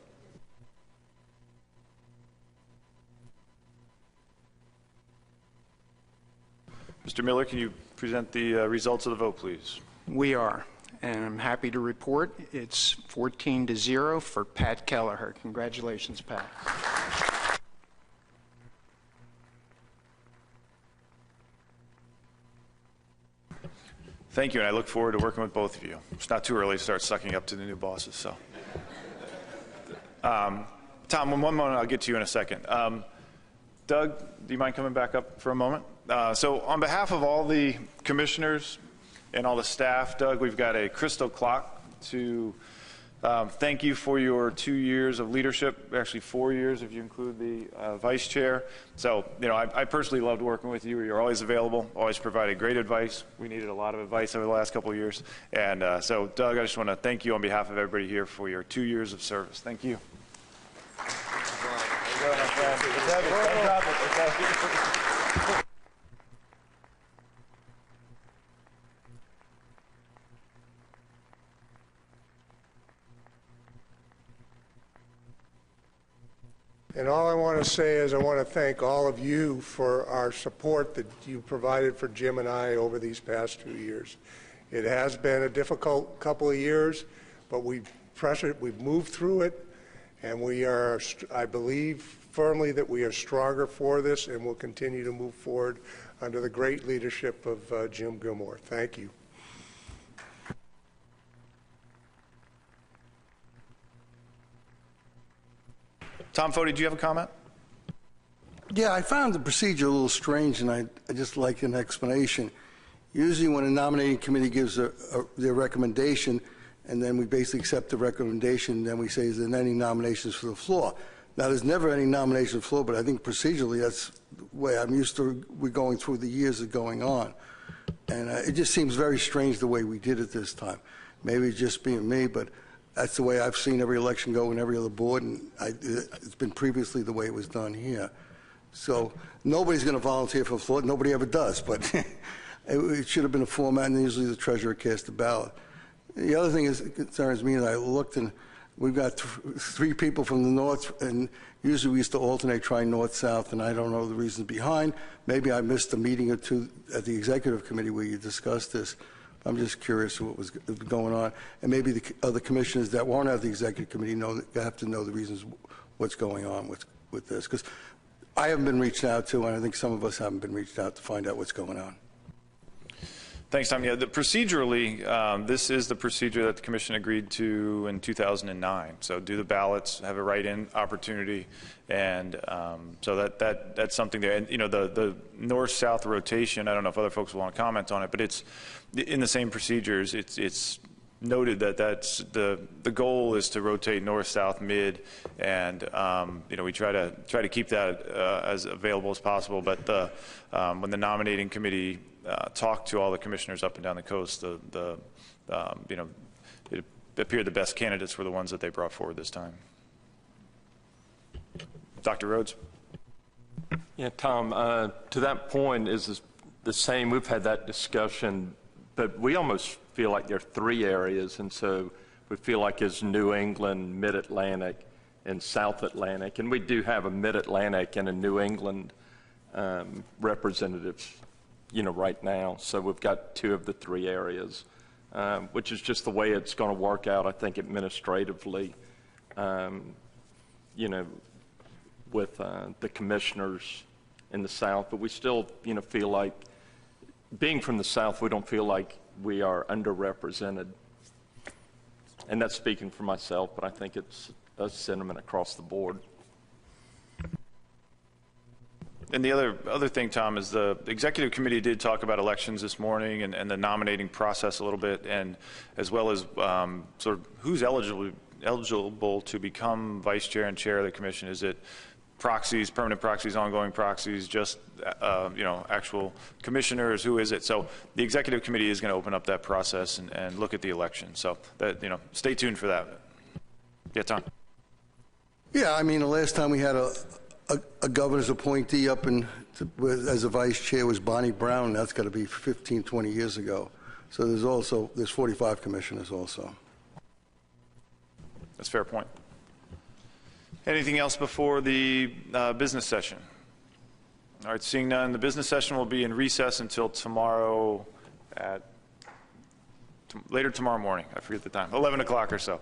Mr. Miller, can you present the results of the vote, please?
We are, and I'm happy to report it's 14-0 for Pat Kelleher. Congratulations, Pat.
Thank you, and I look forward to working with both of you. It's not too early to start sucking up to the new bosses. So, Tom, one moment, I'll get to you in a second. Doug, do you mind coming back up for a moment? So on behalf of all the commissioners and all the staff, Doug, we've got a crystal clock to thank you for your 2 years of leadership, actually 4 years if you include the vice chair. So, you know, I personally loved working with you. You're always available, always provided great advice. We needed a lot of advice over the last couple of years. And so, Doug, I just want to thank you on behalf of everybody here for your 2 years of service. Thank you.
And all I want to say is I want to thank all of you for our support that you provided for Jim and I over these past 2 years. It has been a difficult couple of years, but we've moved through it, and we are, I believe firmly that we are stronger for this and will continue to move forward under the great leadership of Jim Gilmore. Thank you.
Tom Foti, do you have a comment?
Yeah, I found the procedure a little strange, and I just like an explanation. Usually when a nominating committee gives their recommendation, and then we basically accept the recommendation, then we say, is there any nominations for the floor? Now, there's never any nomination for the floor, but I think procedurally that's the way I'm used to. We're going through the years of going on. And it just seems very strange the way we did it this time. Maybe it's just being me, but that's the way I've seen every election go in every other board, and it's been previously the way it was done here. So nobody's going to volunteer for the floor. Nobody ever does, but it should have been a format, and usually the treasurer cast the ballot. The other thing that concerns me is I looked, and we've got three people from the north, and usually we used to alternate, try north-south, and I don't know the reasons behind. Maybe I missed a meeting or two at the executive committee where you discussed this. I'm just curious what was going on. And maybe the other commissioners that weren't at the executive committee have to know the reasons what's going on with this. Because I haven't been reached out to, and I think some of us haven't been reached out to find out what's going on.
Thanks, Tom. Yeah, procedurally, this is the procedure that the commission agreed to in 2009. So do the ballots, have a write-in opportunity, and so that's something there. And you know, the north-south rotation, I don't know if other folks will want to comment on it, but it's in the same procedures. It's noted that that's the goal is to rotate north, south, mid, and you know, we try to keep that as available as possible. But when the nominating committee talked to all the commissioners up and down the coast, you know, it appeared the best candidates were the ones that they brought forward this time. Dr. Rhodes.
Yeah, Tom, to that point is the same. We've had that discussion, but we almost feel like there are three areas, and so we feel like there's New England, Mid-Atlantic, and South Atlantic, and we do have a Mid-Atlantic and a New England representatives, you know, right now. So we've got two of the three areas, which is just the way it's going to work out, I think, administratively, you know, with the commissioners in the South. But we still, you know, feel like, being from the South, we don't feel like we are underrepresented. And that's speaking for myself, but I think it's a sentiment across the board.
And the other thing, Tom, is the executive committee did talk about elections this morning and the nominating process a little bit, and as well as sort of who's eligible to become vice chair and chair of the commission. Is it proxies, permanent proxies, ongoing proxies, just you know, actual commissioners? Who is it? So the executive committee is going to open up that process and look at the election. So that, you know, stay tuned for that. Yeah, Tom.
Yeah, I mean, the last time we had a governor's appointee up as a vice chair was Bonnie Brown. That's got to be 15, 20 years ago. So there's 45 commissioners also.
That's a fair point. Anything else before the business session? All right, seeing none, the business session will be in recess until tomorrow later tomorrow morning. I forget the time, 11 o'clock or so.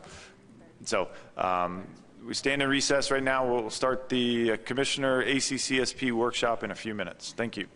So we stand in recess right now. We'll start the Commissioner ACCSP workshop in a few minutes. Thank you.